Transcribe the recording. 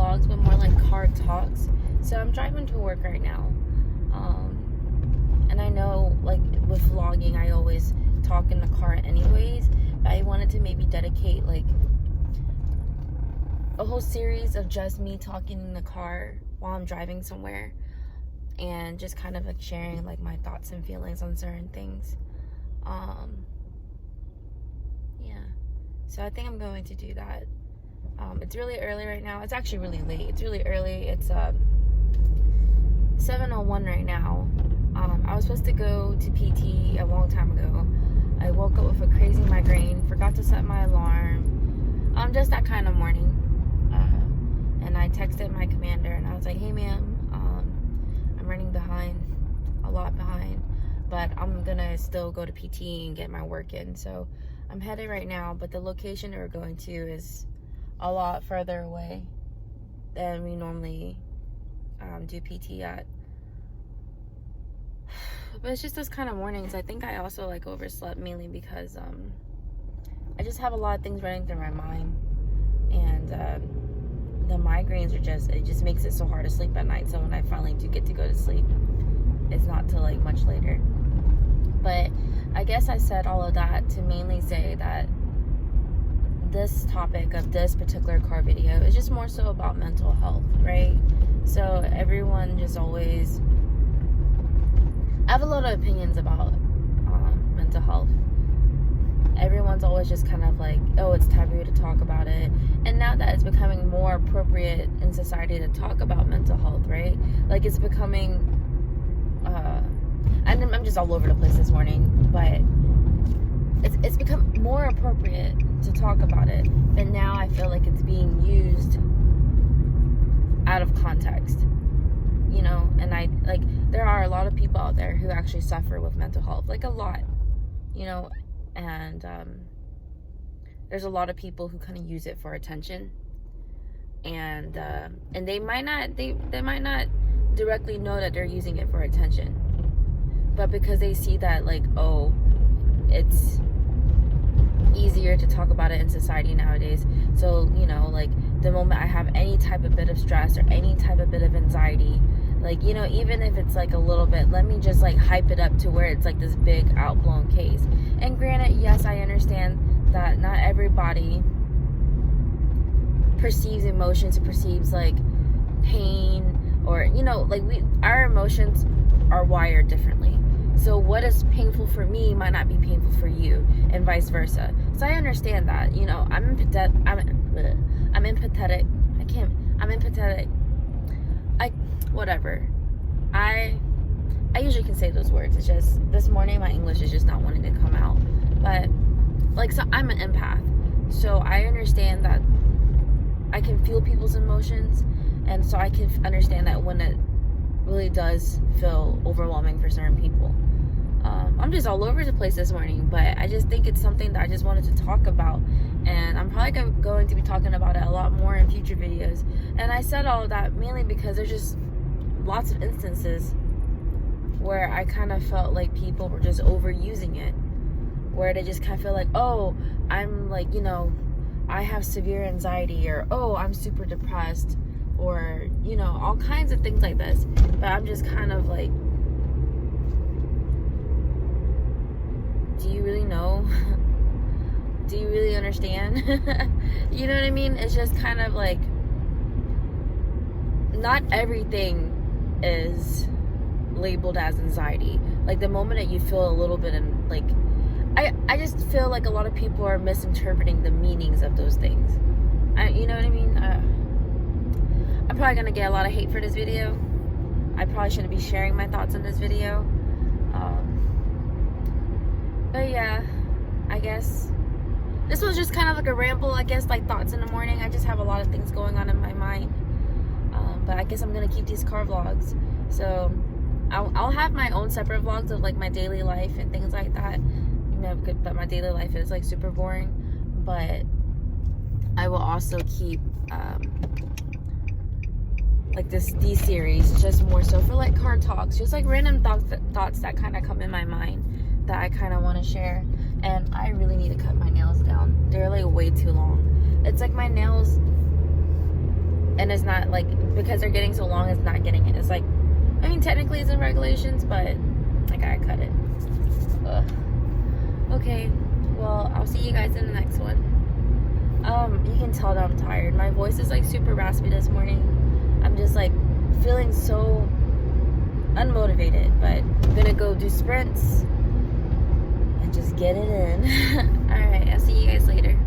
vlogs, but more like car talks. So I'm driving to work right now. And I know, like, with vlogging, I always talk in the car anyways. But I wanted to maybe dedicate, like, a whole series of just me talking in the car while I'm driving somewhere. And just kind of, like, sharing, like, my thoughts and feelings on certain things. Yeah. So I think I'm going to do that. It's really early right now. It's actually really late. It's really early. It's 7:01 right now. I was supposed to go to PT a long time ago. I woke up with a crazy migraine, forgot to set my alarm. Just that kind of morning. And I texted my commander and I was like, hey ma'am, I'm running behind, a lot behind, but I'm gonna still go to PT and get my work in. So I'm headed right now, but the location that we're going to is a lot further away than we normally do PT at. But it's just those kind of mornings. I think I also like overslept mainly because I just have a lot of things running through my mind, and the migraines are it just makes it so hard to sleep at night. So when I finally do get to go to sleep, it's not till like much later. But I guess I said all of that to mainly say that this topic of this particular car video is just more so about mental health, right? So everyone just always, I have a lot of opinions about mental health. Everyone's always just kind of like, oh, it's taboo to talk about it. And now that it's becoming more appropriate in society to talk about mental health, right? Like, it's becoming, I'm just all over the place this morning, but it's become more appropriate to talk about it. And now I feel like it's being used out of context, you know? And there are a lot of people out there who actually suffer with mental health, like a lot, you know? And there's a lot of people who kind of use it for attention, and they might not directly know that they're using it for attention, but because they see that, like, oh, it's easier to talk about it in society nowadays. So, you know, like, the moment I have any type of bit of stress or any type of bit of anxiety, like, you know, even if it's like a little bit, let me just like hype it up to where it's like this big outblown case. And granted, yes, I understand that not everybody perceives emotions, perceives like pain, or, you know, like our emotions are wired differently. So what is painful for me might not be painful for you, and vice versa. So I understand that, you know, I'm empathetic. Whatever. I usually can say those words. It's just this morning my English is just not wanting to come out. But like, so I'm an empath. So I understand that I can feel people's emotions, and so I can understand that when it really does feel overwhelming for certain people. I'm just all over the place this morning, but I just think it's something that I just wanted to talk about, and I'm probably going to be talking about it a lot more in future videos. And I said all of that mainly because there's just lots of instances where I kind of felt like people were just overusing it, where they just kind of feel like, oh, I'm like, you know, I have severe anxiety, or oh, I'm super depressed, or, you know, all kinds of things like this. But I'm just kind of like, do you really know? Do you really understand? You know what I mean? It's just kind of like, not everything is labeled as anxiety. Like, the moment that you feel a little bit in, like, I just feel like a lot of people are misinterpreting the meanings of those things. You know what I mean? I'm probably gonna get a lot of hate for this video. I probably shouldn't be sharing my thoughts in this video. But yeah, I guess this was just kind of like a ramble, I guess, like thoughts in the morning. I just have a lot of things going on in my mind. But I guess I'm gonna keep these car vlogs. So I'll have my own separate vlogs of like my daily life and things like that. You know, but my daily life is like super boring. But I will also keep like these series just more so for like car talks, just like random thoughts that kind of come in my mind that I kind of want to share. And I really need to cut my nails down. They're like way too long. It's like my nails, And it's not like, because they're getting so long, it's not getting it. It's like, I mean, technically it's in regulations, but I gotta cut it. Ugh. Okay, well, I'll see you guys in the next one. You can tell that I'm tired. My voice is like super raspy this morning. I'm just like feeling so unmotivated, but I'm gonna go do sprints and just get it in. Alright, I'll see you guys later.